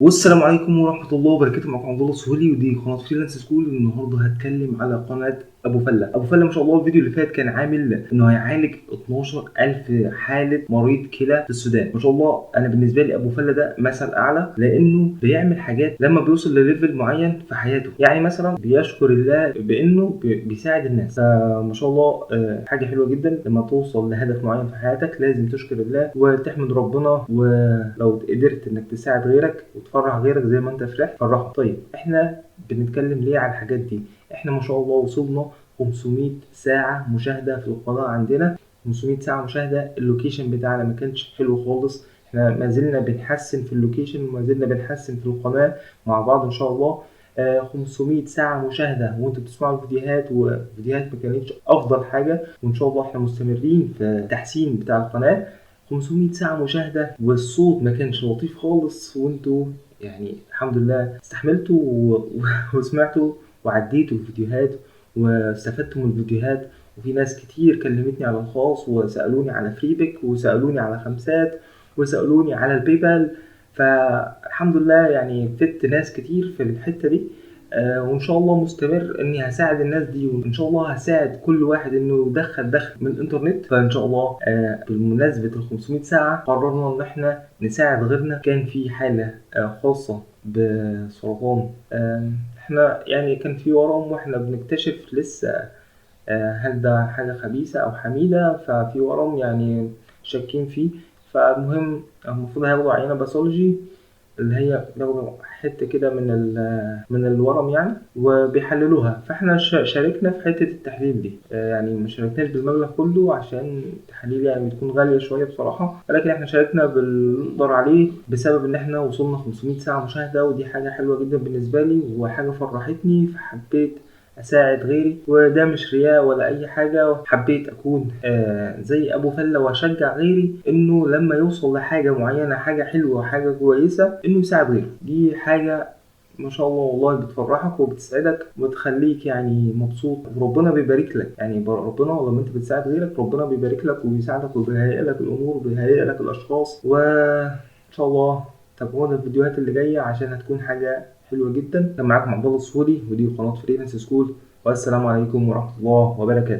والسلام عليكم ورحمة الله وبركاته. معكم عبد الله السهولي ودي قناة فريلانس سكول. النهارده هتكلم على قناة أبو فلة. أبو فلة ما شاء الله الفيديو اللي فات كان عامل إنه هيعالج 12,000 حالة مريض كلى في السودان. ما شاء الله أنا بالنسبة لي أبو فلة ده مثل أعلى، لأنه بيعمل حاجات لما بيوصل لليفل معين في حياته. يعني مثلا بيشكر الله بإنه بيساعد الناس. فما شاء الله حاجة حلوة جدا. لما توصل لهدف معين في حياتك لازم تشكر الله وتحمد ربنا، ولو قدرت إنك تساعد غيرك وتفرح غيرك زي ما انت فرحت فرحه. طيب احنا بنتكلم ليه على الحاجات دي؟ احنا ما شاء الله وصلنا 500 ساعة مشاهدة في القناة عندنا. 500 ساعة مشاهدة. اللوكيشن بتاعنا ما كانش حلو خالص. احنا ما زلنا بنحسن في اللوكيشن وما زلنا بنحسن في القناة مع بعض ان شاء الله. 500 ساعة مشاهدة وانتوا بتسمعوا الفيديوهات، وفيديوهات ما كانتش افضل حاجة، وان شاء الله احنا مستمرين في التحسين بتاع القناة. 500 ساعة مشاهدة والصوت ما كانش لطيف خالص، وانتوا يعني الحمد لله استحملتوا وسمعتوا وعديتوا الفيديوهات واستفدتوا من الفيديوهات. وفي ناس كتير كلمتني على الخاص وسألوني على فريبك وسألوني على خمسات وسألوني على البيبال. فالحمد لله يعني فدت ناس كتير في الحتة دي. وان شاء الله مستمر اني هساعد الناس دي، وان شاء الله هساعد كل واحد انه يدخل دخل من الانترنت. فان شاء الله بمناسبة ال 500 ساعة قررنا ان احنا نساعد غيرنا. كان في حالة خاصة بسرطان. احنا يعني كان في ورم واحنا بنكتشف لسه هل ده حاجة خبيثة او حميدة. ففي ورم يعني شاكين فيه. فالمهم المفروض هياخدوا عينة باثولوجي اللي هي بياخدوا حتة كده من الورم يعني وبيحللوها. فاحنا شاركنا في حتة التحليل دي. يعني ما شاركناش بالمبلغ كله عشان التحاليل يعني بتكون غالية شوية بصراحة، ولكن احنا شاركنا بالنقدر عليه بسبب ان احنا وصلنا 500 ساعة مشاهدة. ودي حاجة حلوة جدا بالنسبة لي وحاجة فرحتني، فحبيت اساعد غيري. وده مش رياء ولا اي حاجة، حبيت اكون زي ابو فلة واشجع غيري انه لما يوصل لحاجة معينة، حاجة حلوة حاجة كويسة، انه يساعد غيره. دي حاجة ما شاء الله والله بتفرحك وبتسعدك وبتخليك يعني مبسوط، وربنا بيبارك لك. يعني ربنا لما انت بتساعد غيرك ربنا بيبارك لك وبيساعدك وبيهيئ لك الامور وبيهيئ لك الاشخاص. وان شاء الله تابعونا الفيديوهات اللي جايه عشان هتكون حاجه حلوه جدا. كان معاكم عبد الله السهولي ودي قناه فريلانس سكول، والسلام عليكم ورحمه الله وبركاته.